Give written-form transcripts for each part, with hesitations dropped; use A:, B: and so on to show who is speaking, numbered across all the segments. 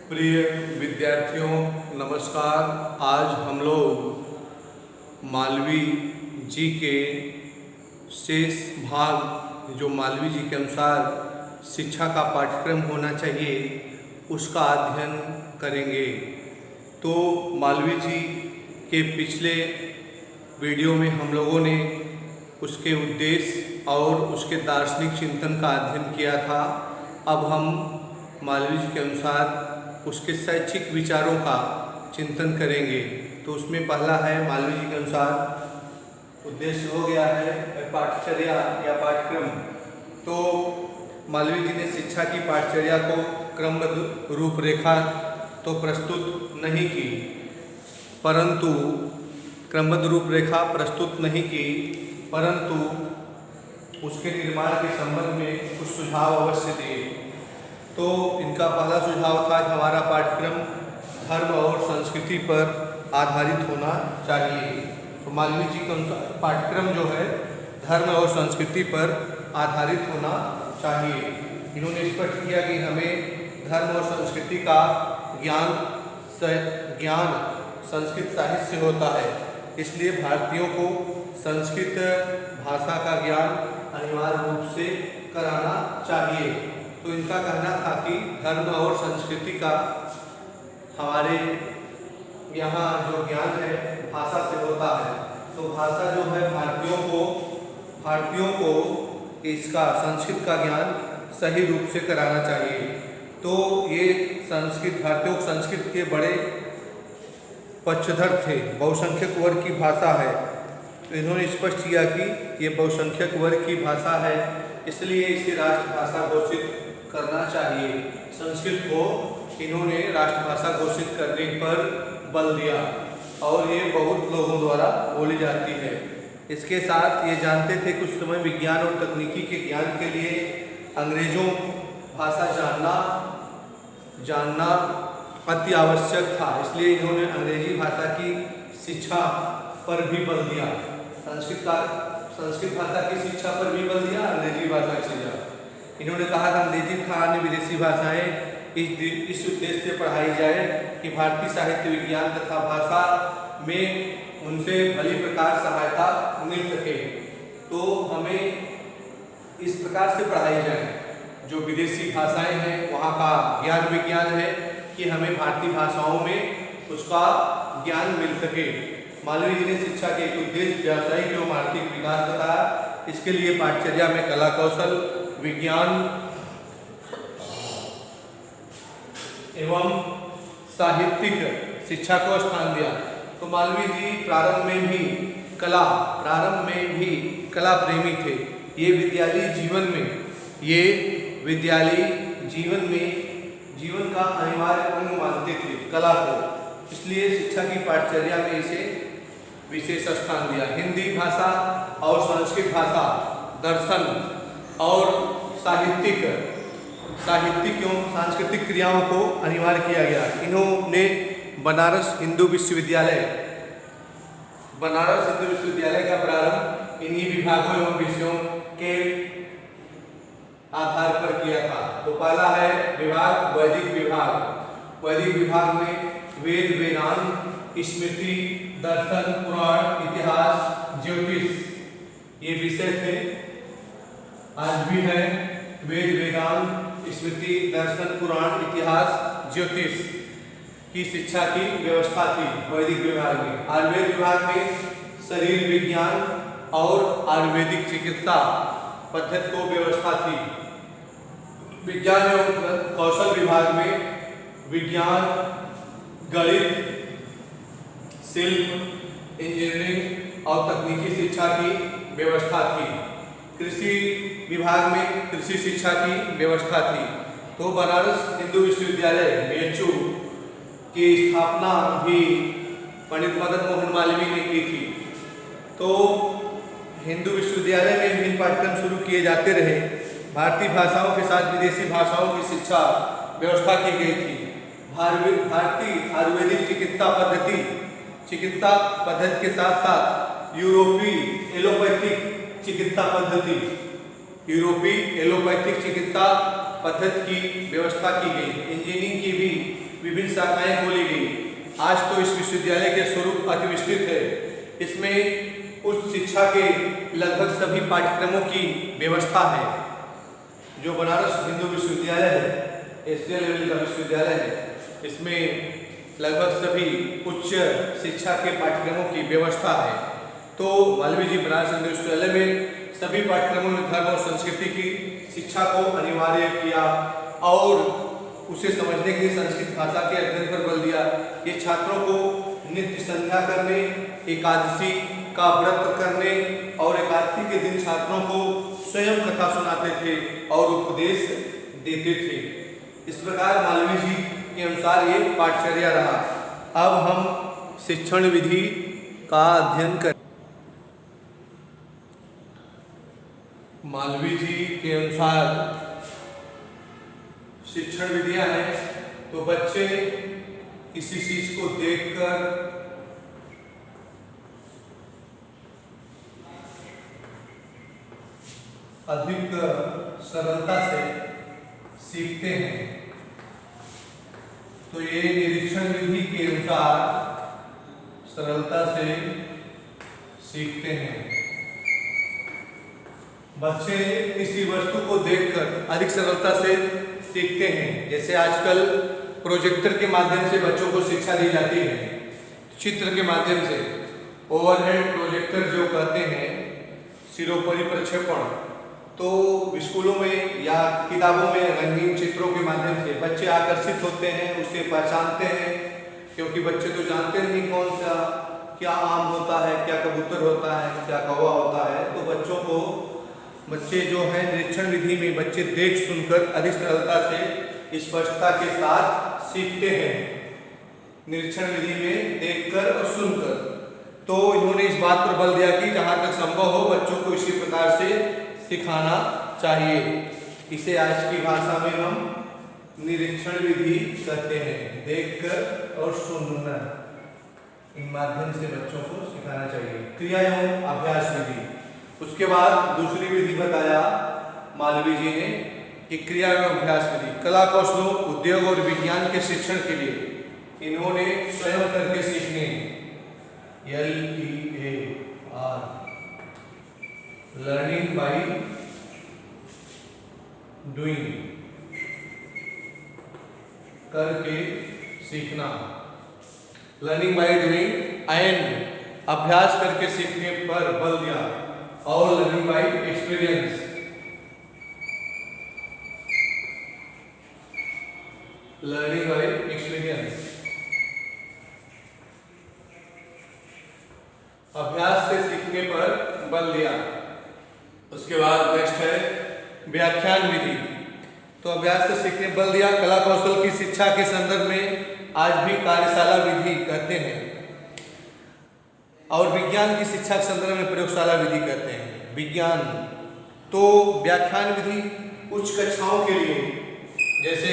A: प्रिय विद्यार्थियों नमस्कार। आज हम लोग मालवीय जी के शेष भाग जो मालवीय जी के अनुसार शिक्षा का पाठ्यक्रम होना चाहिए उसका अध्ययन करेंगे। तो मालवीय जी के पिछले वीडियो में हम लोगों ने उसके उद्देश्य और उसके दार्शनिक चिंतन का अध्ययन किया था। अब हम मालवीय जी के अनुसार उसके शैक्षिक विचारों का चिंतन करेंगे। तो उसमें पहला है मालवीय जी के अनुसार उद्देश्य हो गया है पाठचर्या या पाठ्यक्रम। तो मालवीय जी ने शिक्षा की पाठचर्या को क्रमबद्ध रूपरेखा तो प्रस्तुत नहीं की, परंतु क्रमबद्ध रूपरेखा प्रस्तुत नहीं की, परंतु उसके निर्माण के संबंध में कुछ सुझाव अवश्य दिए। तो इनका पहला सुझाव था कि हमारा पाठ्यक्रम धर्म और संस्कृति पर आधारित होना चाहिए। तो मालवीय जी के अनुसार पाठ्यक्रम जो है धर्म और संस्कृति पर आधारित होना चाहिए। इन्होंने स्पष्ट किया कि हमें धर्म और संस्कृति का ज्ञान संस्कृत साहित्य से होता है, इसलिए भारतीयों को संस्कृत भाषा का ज्ञान अनिवार्य रूप से कराना चाहिए। तो इनका कहना था कि धर्म और संस्कृति का हमारे यहाँ जो ज्ञान है भाषा से होता है। तो भाषा जो है भारतीयों को इसका संस्कृत का ज्ञान सही रूप से कराना चाहिए। तो ये भारतीयों को संस्कृत के बड़े पक्षधर थे। बहुसंख्यक वर्ग की भाषा है, तो इन्होंने स्पष्ट किया कि ये बहुसंख्यक वर्ग की भाषा है, इसलिए इसे राष्ट्रभाषा घोषित करना चाहिए। संस्कृत को इन्होंने राष्ट्रभाषा घोषित करने पर बल दिया और ये बहुत लोगों द्वारा बोली जाती है। इसके साथ ये जानते थे कि उस समय विज्ञान और तकनीकी के ज्ञान के लिए अंग्रेजों भाषा जानना अति आवश्यक था, इसलिए इन्होंने अंग्रेजी भाषा की शिक्षा पर भी बल दिया। संस्कृत भाषा की शिक्षा पर भी बल दिया, अंग्रेजी भाषा की शिक्षा। इन्होंने कहा कि अंग्रेजी तथा अन्य विदेशी भाषाएं इस उद्देश्य से पढ़ाई जाए कि भारतीय साहित्य विज्ञान तथा भाषा में उनसे भली प्रकार सहायता मिल सके। तो हमें इस प्रकार से पढ़ाई जाए, जो विदेशी भाषाएं हैं वहाँ का ज्ञान विज्ञान है कि हमें भारतीय भाषाओं में उसका ज्ञान मिल सके। मालवीय जी ने शिक्षा के एक उद्देश्य व्यावसायिक एवं आर्थिक विकास बताया। इसके लिए पाठचर्या में कला कौशल, विज्ञान एवं साहित्यिक शिक्षा को स्थान दिया। तो मालवीय जी प्रारंभ में भी कला प्रेमी थे। ये विद्यालयी जीवन का अनिवार्य अंग मानते थे कला को, इसलिए शिक्षा की पाठचर्या में इसे विशेष स्थान दिया। हिंदी भाषा और संस्कृत भाषा, दर्शन और साहित्यिक एवं सांस्कृतिक क्रियाओं को अनिवार्य किया गया। इन्होंने बनारस हिंदू विश्वविद्यालय का प्रारंभ इन्हीं विभागों एवं विषयों के आधार पर किया था। तो पहला है विभाग वैदिक विभाग में वेद, वेदांत, स्मृति, दर्शन, पुराण, इतिहास, ज्योतिष ये विषय थे। आज भी है। वेद, वेदांत, स्मृति, दर्शन, पुराण, इतिहास, ज्योतिष की शिक्षा की व्यवस्था थी वैदिक विभाग में। आयुर्वेद विभाग में शरीर विज्ञान और आयुर्वेदिक चिकित्सा पद्धति को व्यवस्था थी। विज्ञान एवं कौशल विभाग में विज्ञान, गणित, शिल्प, इंजीनियरिंग और तकनीकी शिक्षा की व्यवस्था थी। कृषि विभाग में कृषि शिक्षा की व्यवस्था थी। तो बनारस हिंदू विश्वविद्यालय BHU की स्थापना भी पंडित मदन मोहन मालवीय ने की थी। तो हिंदू विश्वविद्यालय में विभिन्न पाठ्यक्रम शुरू किए जाते रहे। भारतीय भाषाओं के साथ विदेशी भाषाओं की शिक्षा व्यवस्था की गई थी। भारतीय आयुर्वेदिक चिकित्सा पद्धति के साथ साथ यूरोपीय एलोपैथिक चिकित्सा पद्धति की व्यवस्था की गई। इंजीनियरिंग की भी विभिन्न शाखाएं खोली गई। आज तो इस विश्वविद्यालय के स्वरूप अति विस्तृत है। इसमें उच्च शिक्षा के लगभग सभी पाठ्यक्रमों की व्यवस्था है। जो बनारस हिंदू विश्वविद्यालय है, एशिया लेवल का विश्वविद्यालय है, इसमें लगभग सभी उच्च शिक्षा के पाठ्यक्रमों की व्यवस्था है। तो मालवीय जी बनारस हिंदू विश्वविद्यालय में सभी पाठ्यक्रमों में धर्म और संस्कृति की शिक्षा को अनिवार्य किया और उसे समझने के लिए संस्कृत भाषा के अध्ययन पर बल दिया। ये छात्रों को नित्य संध्या करने, एकादशी का व्रत करने और एकादशी के दिन छात्रों को स्वयं कथा सुनाते थे और उपदेश देते थे। इस प्रकार मालवीय जी के अनुसार ये पाठचर्या रहा। अब हम शिक्षण विधि का अध्ययन करें। मालवीय जी के अनुसार शिक्षण विधियां हैं तो बच्चे किसी चीज को देखकर अधिक सरलता से सीखते हैं। तो ये निरीक्षण विधि के अनुसार सरलता से सीखते हैं। बच्चे किसी वस्तु को देखकर अधिक सरलता से सीखते हैं। जैसे आजकल प्रोजेक्टर के माध्यम से बच्चों को शिक्षा दी जाती है, चित्र के माध्यम से ओवरहेड प्रोजेक्टर जो कहते हैं, सिरोपरि प्रक्षेपण। तो स्कूलों में या किताबों में रंगीन चित्रों के माध्यम से बच्चे आकर्षित होते हैं, उसे पहचानते हैं, क्योंकि बच्चे तो जानते नहीं कौन सा क्या आम होता है, क्या कबूतर होता है, क्या कौवा होता है। तो बच्चे जो है निरीक्षण विधि में बच्चे देख सुनकर अधिक सरलता से स्पष्टता के साथ सीखते हैं। निरीक्षण विधि में देखकर और सुनकर। तो इन्होंने इस बात पर बल दिया कि जहाँ तक संभव हो बच्चों को इसी प्रकार से सिखाना चाहिए। इसे आज की भाषा में हम निरीक्षण विधि कहते हैं। देखकर और सुनना, इन माध्यम से बच्चों को सिखाना चाहिए। क्रिया एवं अभ्यास विधि। उसके बाद दूसरी विधि बताया मालवीय जी ने कि क्रिया एवं अभ्यास विधि। कला कौशलों, उद्योग और विज्ञान के शिक्षण के लिए इन्होंने स्वयं करके सीखने, LEAR, लर्निंग बाय डूइंग, करके सीखना, लर्निंग बाय डूइंग एंड अभ्यास करके सीखने पर बल दिया और learning by experience, learning by experience, अभ्यास से सीखने पर बल दिया। उसके बाद नेक्स्ट है व्याख्यान विधि। तो अभ्यास से सीखने बल दिया। कला कौशल की शिक्षा के संदर्भ में आज भी कार्यशाला विधि कहते हैं और विज्ञान की शिक्षा के संदर्भ में प्रयोगशाला विधि कहते हैं। विज्ञान तो व्याख्यान विधि उच्च कक्षाओं के लिए, जैसे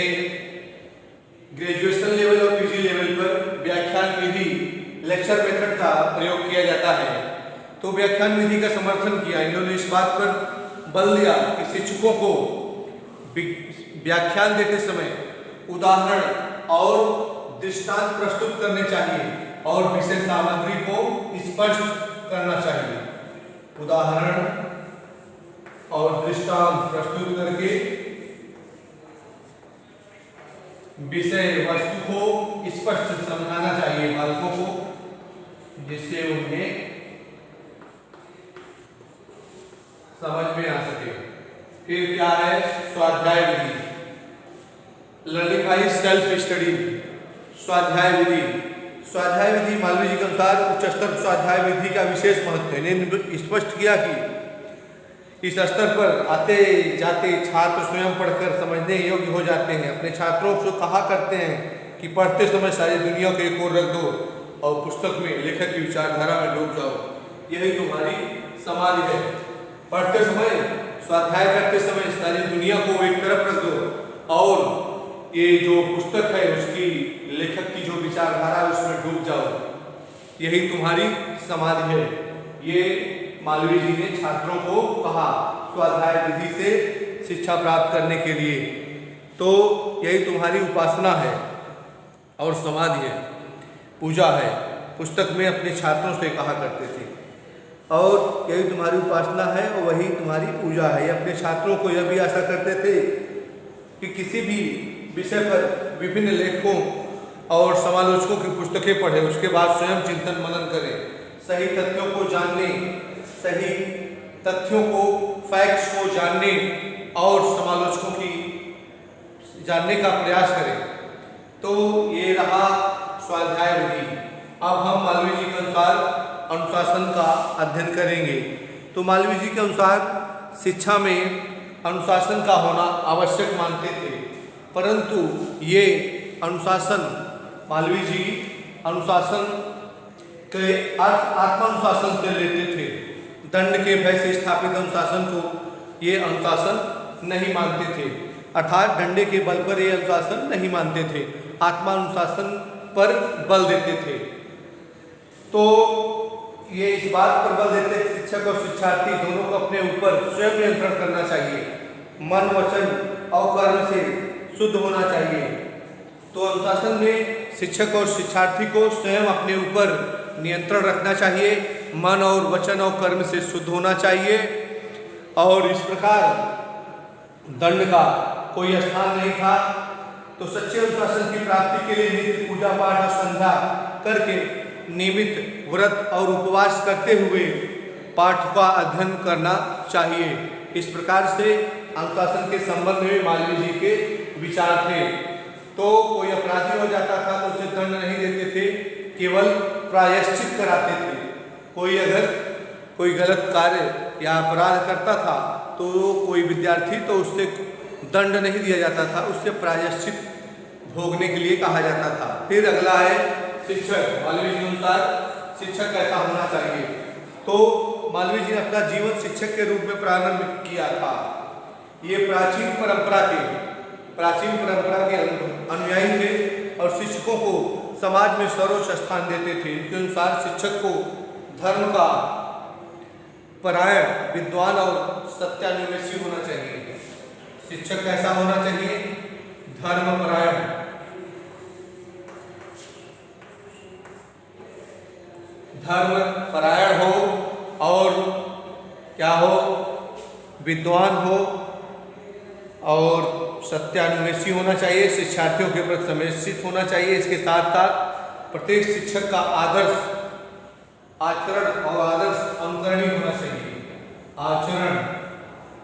A: ग्रेजुएशन लेवल और पीजी लेवल पर व्याख्यान विधि, लेक्चर मेथड का प्रयोग किया जाता है। तो व्याख्यान विधि का समर्थन किया। इन्होंने इस बात पर बल दिया कि शिक्षकों को व्याख्यान देते समय उदाहरण और दृष्टांत प्रस्तुत करने चाहिए और विषय सामग्री को स्पष्ट करना चाहिए। उदाहरण और दृष्टांत प्रस्तुत करके विषय वस्तु को स्पष्ट समझाना चाहिए बालकों को, जिससे उन्हें समझ में आ सके। फिर क्या है स्वाध्याय विधि, लर्निंग बाय सेल्फ स्टडी, स्वाध्याय विधि। स्वाध्याय विधि मालवीय जी के अनुसार उच्च स्तर स्वाध्याय विधि का विशेष महत्व है। इन्होंने स्पष्ट किया कि इस स्तर पर आते जाते छात्र स्वयं पढ़कर समझने योग्य हो जाते हैं। अपने छात्रों को कहा करते हैं कि पढ़ते समय सारी दुनिया को एक ओर रख दो और पुस्तक में लेखक की विचारधारा में डूब जाओ, यही तुम्हारी समाधि है। पढ़ते समय, स्वाध्याय करते समय सारी दुनिया को एक तरफ रख दो और ये जो पुस्तक है उसकी लेखक की जो विचारधारा है उसमें डूब जाओ, यही तुम्हारी समाधि है। ये मालवीय जी ने छात्रों को कहा स्वाध्याय विधि से शिक्षा प्राप्त करने के लिए। तो यही तुम्हारी उपासना है। और समाधि है, पूजा है, पुस्तक में अपने छात्रों से कहा करते थे। और यही तुम्हारी उपासना है और वही तुम्हारी पूजा है। ये अपने छात्रों को यह भी आशा करते थे कि किसी भी विषय पर विभिन्न लेखकों और समालोचकों की पुस्तकें पढ़े, उसके बाद स्वयं चिंतन मनन करें, सही तथ्यों को जानने, सही तथ्यों को, फैक्ट्स को जानने और समालोचकों की जानने का प्रयास करें। तो ये रहा स्वाध्याय विधि। अब हम मालवीय जी के अनुसार अनुशासन का अध्ययन करेंगे। तो मालवीय जी के अनुसार शिक्षा में अनुशासन का होना आवश्यक मानते थे, परंतु ये अनुशासन, मालवीय जी अनुशासन के अर्थ आत्मानुशासन से लेते थे। दंड के भय से स्थापित अनुशासन को ये अनुशासन नहीं मानते थे, अर्थात डंडे के बल पर ये अनुशासन नहीं मानते थे, आत्मानुशासन पर बल देते थे। तो ये इस बात पर बल देते थे शिक्षक और शिक्षार्थी दोनों को अपने ऊपर स्वयं नियंत्रण करना चाहिए, मन वचन और कर्म से शुद्ध होना चाहिए। तो अनुशासन में शिक्षक और शिक्षार्थी को स्वयं अपने ऊपर नियंत्रण रखना चाहिए, मन और वचन और कर्म से शुद्ध होना चाहिए। और इस प्रकार दंड का कोई स्थान नहीं था। तो सच्चे अनुशासन की प्राप्ति के लिए नित्य पूजा पाठ और संध्या करके नियमित व्रत और उपवास करते हुए पाठ का अध्ययन करना चाहिए। इस प्रकार से अनुशासन के संबंध में मालवीय जी के विचार थे। तो कोई अपराधी हो जाता था तो उसे दंड नहीं देते थे, केवल प्रायश्चित कराते थे। कोई अगर कोई गलत कार्य या अपराध करता था तो कोई विद्यार्थी, तो उससे दंड नहीं दिया जाता था, उससे प्रायश्चित भोगने के लिए कहा जाता था। फिर अगला है शिक्षक। मालवीय जी के अनुसार शिक्षक कैसा होना चाहिए। तो मालवीय जी ने अपना जीवन शिक्षक के रूप में प्रारंभ किया था। ये प्राचीन परंपरा के अनुयायी थे और शिक्षकों को समाज में सर्वोच्च स्थान देते थे। इनके अनुसार शिक्षक को धर्म का परायण, विद्वान और सत्यान्वेषी होना चाहिए। शिक्षक कैसा होना चाहिए? धर्मपरायण, धर्मपरायण हो और क्या हो? विद्वान हो और सत्यान्वेषी होना चाहिए। शिक्षार्थियों के प्रति संवेदनशील होना चाहिए। इसके साथ साथ प्रत्येक शिक्षक का आदर्श आचरण और आदर्श अनुकरणीय होना चाहिए। आचरण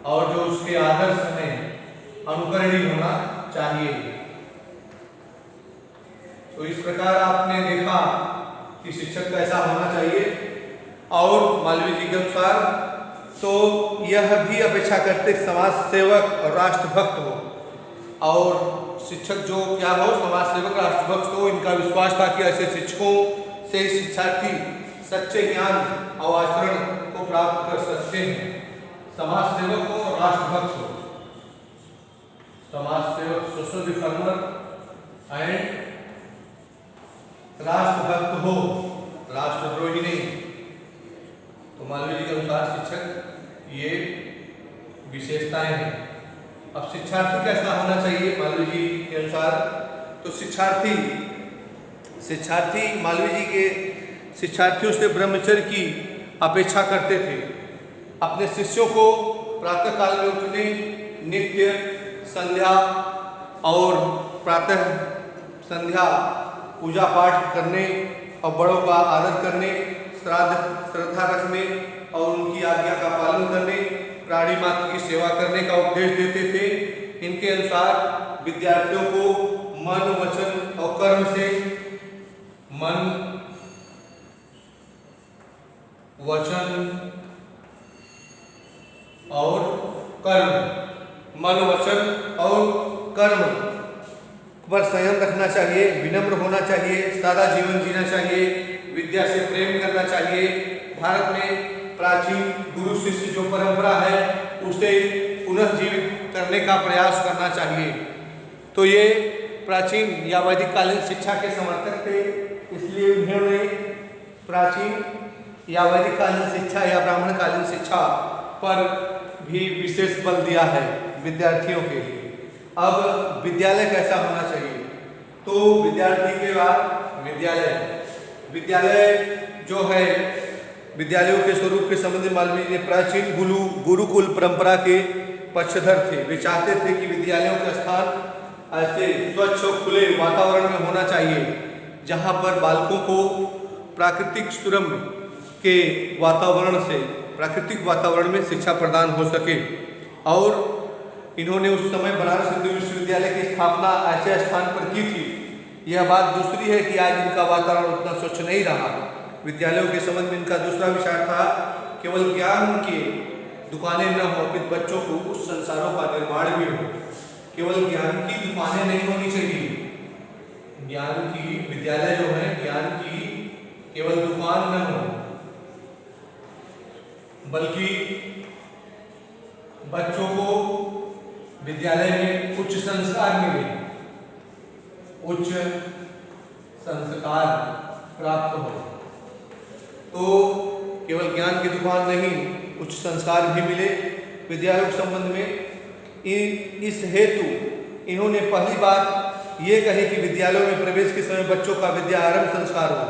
A: और जो उसके आदर्श हैं अनुकरणीय होना चाहिए। तो इस प्रकार आपने देखा कि शिक्षक कैसा होना चाहिए। और मालवीय जी के अनुसार तो यह भी अपेक्षा करते समाज सेवक और राष्ट्रभक्त हो। और शिक्षक जो क्या हो? समाज सेवक, राष्ट्रभक्त हो। इनका विश्वास था कि ऐसे शिक्षकों से शिक्षार्थी सच्चे ज्ञान और आचरण को प्राप्त कर सकते हैं। समाज सेवक हो और राष्ट्रभक्त हो। समाज सेवक, सोशल रिफॉर्मर एंड राष्ट्रभक्त हो, राष्ट्रद्रोही नहीं। तो मालवीय जी के अनुसार शिक्षक ये विशेषताएं हैं। अब शिक्षार्थी कैसा होना चाहिए मालवीय जी के अनुसार? तो शिक्षार्थी मालवीय जी के शिक्षार्थियों से ब्रह्मचर्य की अपेक्षा करते थे। अपने शिष्यों को प्रातः काल में उठने, नित्य संध्या और प्रातः संध्या पूजा पाठ करने और बड़ों का आदर करने, श्रद्धा रखने और उनकी आज्ञा का पालन करने, प्राणी मात्र की सेवा करने का उपदेश देते थे। इनके अनुसार विद्यार्थियों को मन, वचन और कर्म से, मन, वचन और कर्म, मन, वचन और कर्म पर संयम रखना चाहिए, विनम्र होना चाहिए, सादा जीवन जीना चाहिए, विद्या से प्रेम करना चाहिए। भारत में प्राचीन गुरु शिष्य जो परंपरा है उसे पुनर्जीवित करने का प्रयास करना चाहिए। तो ये प्राचीन या वैदिक कालीन शिक्षा के समर्थक थे, इसलिए उन्होंने प्राचीन या वैदिक कालीन शिक्षा या ब्राह्मण कालीन शिक्षा पर भी विशेष बल दिया है विद्यार्थियों के लिए। अब विद्यालय कैसा होना चाहिए? तो विद्यार्थी के बाद विद्यालय। विद्यालय जो है, विद्यालयों के स्वरूप के संबंध में मालवीय जी ने प्राचीन गुरुकुल परंपरा के पक्षधर थे। वे चाहते थे कि विद्यालयों का स्थान ऐसे स्वच्छ और खुले वातावरण में होना चाहिए जहाँ पर बालकों को प्राकृतिक सुरम्य के वातावरण से, प्राकृतिक वातावरण में शिक्षा प्रदान हो सके। और इन्होंने उस समय बनारस हिंदू विश्वविद्यालय की स्थापना ऐसे स्थान पर की थी। यह बात दूसरी है कि आज इनका वातावरण उतना स्वच्छ नहीं रहा। विद्यालयों के संबंध में इनका दूसरा विचार था, केवल ज्ञान की दुकानें न हो, अपितु बच्चों को उस संसारों का निर्माण भी हो। केवल ज्ञान की दुकानें नहीं होनी चाहिए, ज्ञान की विद्यालय जो है, ज्ञान की केवल दुकान न हो, बल्कि बच्चों को विद्यालय में उच्च संस्कार मिले, उच्च संस्कार प्राप्त हो। तो केवल ज्ञान की दुकान नहीं, उच्च संस्कार भी मिले विद्यालयों के संबंध में। इस हेतु इन्होंने पहली बात ये कही कि विद्यालयों में प्रवेश के समय बच्चों का विद्या आरंभ संस्कार हो।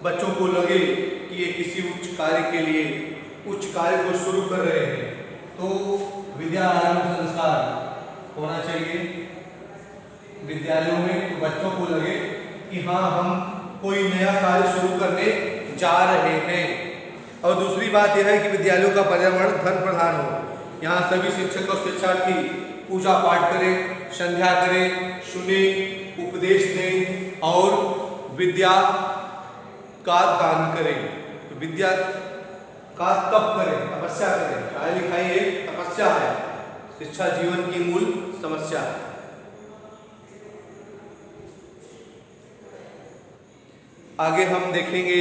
A: बच्चों को लगे कि ये किसी उच्च कार्य के लिए, उच्च कार्य को शुरू कर रहे हैं, तो विद्या आरंभ संस्कार होना चाहिए विद्यालयों में। तो बच्चों को लगे कि हाँ, हम कोई नया कार्य शुरू करने जा रहे हैं। और दूसरी बात यह है कि विद्यालयों का पर्यावरण धर्म प्रधान हो। यहाँ सभी शिक्षक और शिक्षार्थी पूजा पाठ करें, संध्या करें, सुने, उपदेश दें और विद्या का दान करें। तो विद्या का तप करें, तपस्या करें। पढ़ाई लिखाई एक तपस्या है, शिक्षा जीवन की मूल समस्या है। आगे हम देखेंगे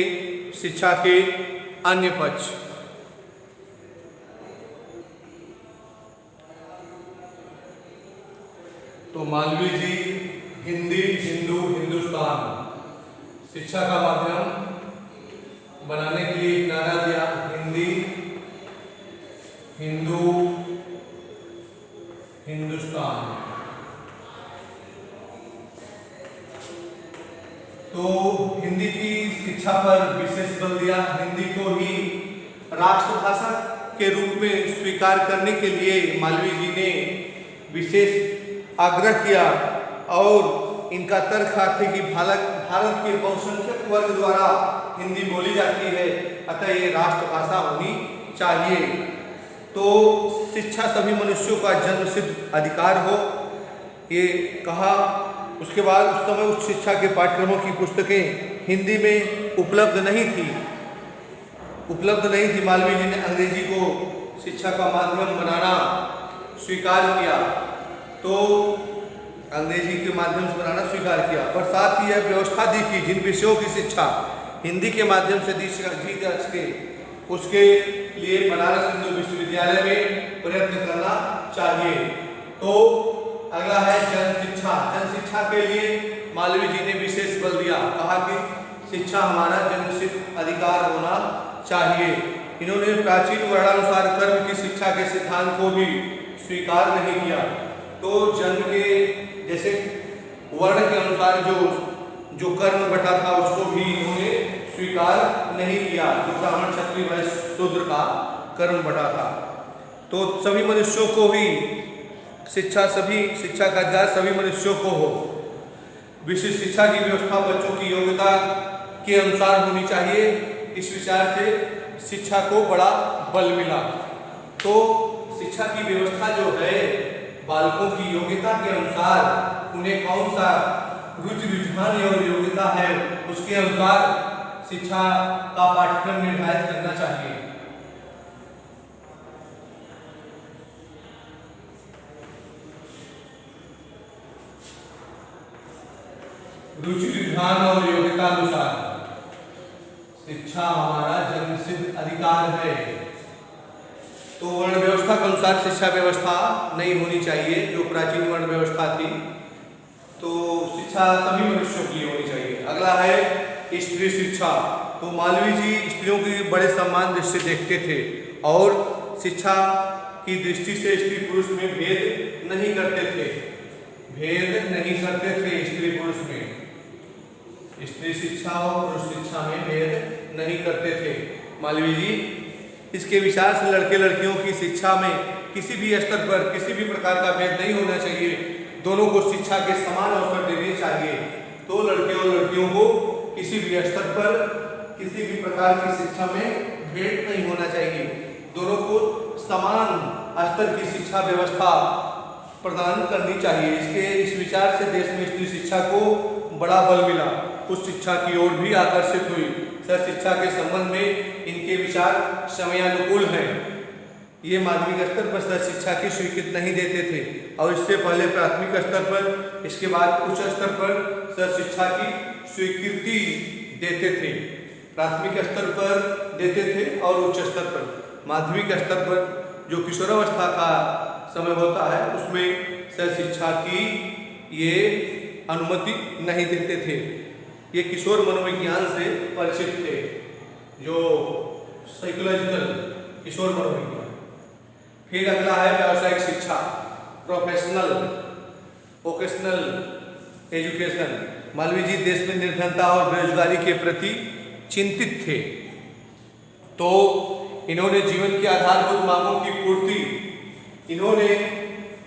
A: शिक्षा के अन्य पक्ष। तो मालवीय जी हिंदी, हिंदू, हिंदुस्तान शिक्षा का माध्यम बनाने के लिए एक नारा दिया, हिंदी, हिंदू, हिंदुस्तान। तो हिंदी की शिक्षा पर विशेष बल दिया। हिंदी को ही राष्ट्रभाषा के रूप में स्वीकार करने के लिए मालवीय जी ने विशेष आग्रह किया। और इनका तर्क था कि भारत के बहुसंख्यक वर्ग द्वारा हिंदी बोली जाती है, अतः ये राष्ट्रभाषा होनी चाहिए। तो शिक्षा सभी मनुष्यों का जन्मसिद्ध अधिकार हो, ये कहा। उसके बाद उस समय उच्च शिक्षा के पाठ्यक्रमों की पुस्तकें हिंदी में उपलब्ध नहीं थी। मालवीय जी ने अंग्रेजी को शिक्षा का माध्यम बनाना स्वीकार किया। तो अंग्रेजी के माध्यम से बनाना स्वीकार किया, पर साथ ही यह व्यवस्था दी कि जिन विषयों की शिक्षा हिंदी के माध्यम से दी जा सके, उसके लिए बनारस हिंदू विश्वविद्यालय में प्रयत्न करना चाहिए। तो अगला है जन शिक्षा। जन शिक्षा के लिए मालवीय जी ने विशेष बल दिया, कहा कि शिक्षा हमारा जन्मसिद्ध अधिकार होना चाहिए। इन्होंने प्राचीन वर्णानुसार कर्म की शिक्षा के सिद्धांत को भी स्वीकार नहीं किया। तो जन्म के जैसे वर्ण के अनुसार जो कर्म बटा था, उसको भी इन्होंने स्वीकार नहीं किया, जो ब्राह्मण, क्षत्रिय, वैश्य, शूद्र का कर्म बटा था। तो सभी मनुष्यों को ही शिक्षा का अधिकार सभी मनुष्यों को हो। विशिष्ट शिक्षा की व्यवस्था बच्चों की योग्यता के अनुसार होनी चाहिए। इस विचार से शिक्षा को बड़ा बल मिला। तो शिक्षा की व्यवस्था जो है, बालकों की योग्यता के अनुसार उन्हें कौन सा रुचि, रुझान और योग्यता है, उसके अनुसार शिक्षा का पाठ्यक्रम निर्धारित करना चाहिए। रुचि, रुझान और योग्यता अनुसार शिक्षा हमारा जन्मसिद्ध अधिकार है। तो वर्ण व्यवस्था के अनुसार शिक्षा व्यवस्था नहीं होनी चाहिए, जो प्राचीन वर्ण व्यवस्था थी। तो शिक्षा सभी मनुष्यों के लिए होनी चाहिए। अगला है स्त्री शिक्षा। तो मालवीय जी स्त्रियों की बड़े सम्मान दृष्टि से देखते थे और शिक्षा की दृष्टि से स्त्री पुरुष में भेद नहीं करते थे। भेद नहीं करते थे स्त्री पुरुष में, स्त्री शिक्षा और पुरुष शिक्षा में भेद नहीं करते थे। मालवीय जी इसके विचार से लड़के लड़कियों की शिक्षा में किसी भी स्तर पर किसी भी प्रकार का भेद नहीं होना चाहिए, दोनों को शिक्षा के समान अवसर देने चाहिए। तो लड़के और लड़कियों को किसी भी स्तर पर किसी भी प्रकार की शिक्षा में भेद नहीं होना चाहिए, दोनों को समान स्तर की शिक्षा व्यवस्था प्रदान करनी चाहिए। इस विचार से देश में स्त्री शिक्षा को बड़ा बल मिला, उस शिक्षा की ओर भी आकर्षित हुई। सर शिक्षा के संबंध में इनके विचार समयानुकूल हैं। ये माध्यमिक स्तर पर सर शिक्षा की स्वीकृति नहीं देते थे और इससे पहले प्राथमिक स्तर पर, इसके बाद उच्च स्तर पर सर शिक्षा की स्वीकृति देते थे। प्राथमिक स्तर पर देते थे और उच्च स्तर पर। माध्यमिक स्तर पर जो किशोरावस्था का समय होता है उसमें सर शिक्षा की ये अनुमति नहीं देते थे। ये किशोर मनोविज्ञान से परिचित थे, जो साइकोलॉजिकल किशोर मनोविज्ञान। फिर अगला है व्यावसायिक शिक्षा, प्रोफेशनल वोकेशनल एजुकेशन। मालवीय जी देश में निर्धनता और बेरोजगारी के प्रति चिंतित थे, तो इन्होंने जीवन की आधारभूत मांगों की पूर्ति, इन्होंने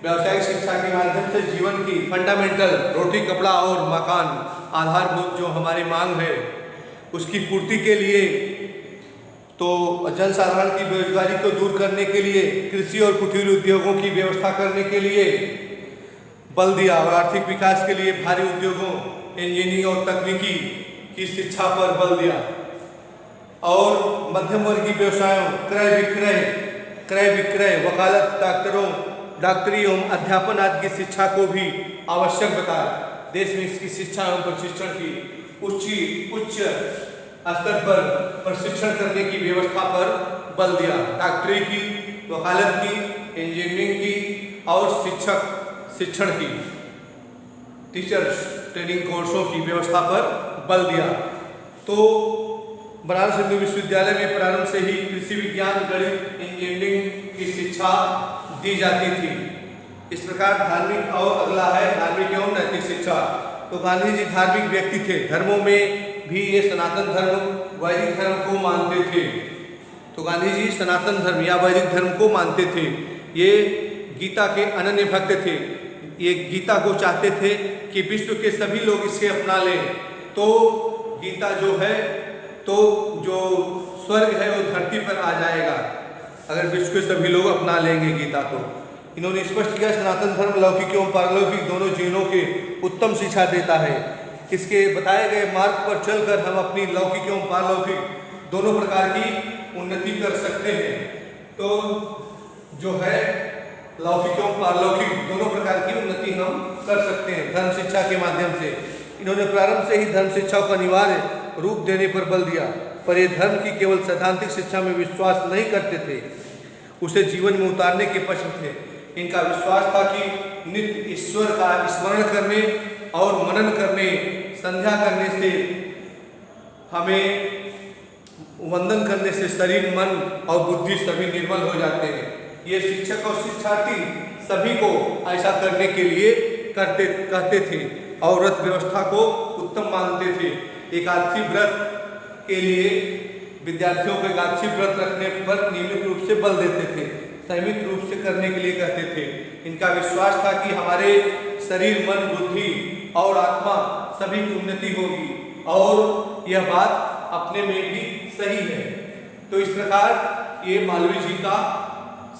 A: व्यावसायिक शिक्षा के माध्यम से जीवन की फंडामेंटल रोटी कपड़ा और मकान आधारभूत जो हमारी मांग है उसकी पूर्ति के लिए, तो जनसाधारण की बेरोजगारी को दूर करने के लिए कृषि और कुटीर उद्योगों की व्यवस्था करने के लिए बल दिया और आर्थिक विकास के लिए भारी उद्योगों, इंजीनियरिंग और तकनीकी की शिक्षा पर बल दिया और मध्यम वर्गीय व्यवसायों, क्रय विक्रय, वकालत, डॉक्टरी एवं अध्यापन आदि की शिक्षा को भी आवश्यक बताया। देश में इसकी शिक्षा एवं प्रशिक्षण की उच्च स्तर पर प्रशिक्षण करने की व्यवस्था पर बल दिया। डॉक्टरी की, वकालत की, इंजीनियरिंग की और शिक्षण की, टीचर्स ट्रेनिंग कोर्सों की व्यवस्था पर बल दिया। तो बनारस हिंदू विश्वविद्यालय में प्रारंभ से ही कृषि विज्ञान, गणित, इंजीनियरिंग की शिक्षा दी जाती थी। इस प्रकार धार्मिक और अगला है धार्मिक एवं नैतिक शिक्षा। तो गांधी जी धार्मिक व्यक्ति थे, धर्मों में भी ये सनातन धर्म, वैदिक धर्म को मानते थे। तो गांधी जी सनातन धर्म या वैदिक धर्म को मानते थे। ये गीता के अनन्य भक्त थे, ये गीता को चाहते थे कि विश्व के सभी लोग इसे अपना लें, तो गीता जो है तो जो स्वर्ग है वो धरती पर आ जाएगा अगर विश्व के सभी लोग अपना लेंगे गीता। तो इन्होंने स्पष्ट किया सनातन धर्म लौकिक एवं पारलौकिक दोनों जीवनों के उत्तम शिक्षा देता है। इसके बताए गए मार्ग पर चलकर हम अपनी लौकिक एवं पारलौकिक दोनों प्रकार की उन्नति कर सकते हैं। तो जो है लौकिक एवं पारलौकिक दोनों प्रकार की उन्नति हम कर सकते हैं धर्म शिक्षा के माध्यम से। इन्होंने प्रारंभ से ही धर्म शिक्षा को अनिवार्य रूप देने पर बल दिया, पर ये धर्म की केवल सैद्धांतिक शिक्षा में विश्वास नहीं करते थे, उसे जीवन में उतारने के पक्ष थे। इनका विश्वास था कि नित्य ईश्वर का स्मरण करने और मनन करने, संध्या करने से, हमें वंदन करने से शरीर, मन और बुद्धि सभी निर्मल हो जाते हैं। ये शिक्षक और शिक्षार्थी सभी को ऐसा करने के लिए कहते थे और व्रत व्यवस्था को उत्तम मानते थे। एकादशी व्रत के लिए विद्यार्थियों को एकादशी व्रत रखने पर नियमित रूप से बल देते थे, संयमित रूप से करने के लिए कहते थे। इनका विश्वास था कि हमारे शरीर, मन, बुद्धि और आत्मा सभी की उन्नति होगी और यह बात अपने में भी सही है। तो इस प्रकार ये मालवीय जी का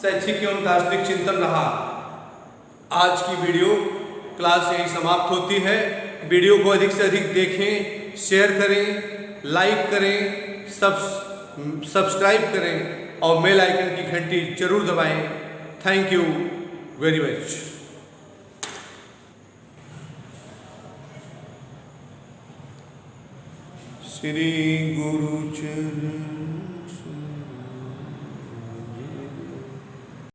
A: शैक्षिक एवं दार्शनिक चिंतन रहा। आज की वीडियो क्लास यही समाप्त होती है। वीडियो को अधिक से अधिक देखें, शेयर करें, लाइक करें, सब्सक्राइब करें और बेल आइकन की घंटी जरूर दबाएं। Thank you very much. Shri गुरु चरण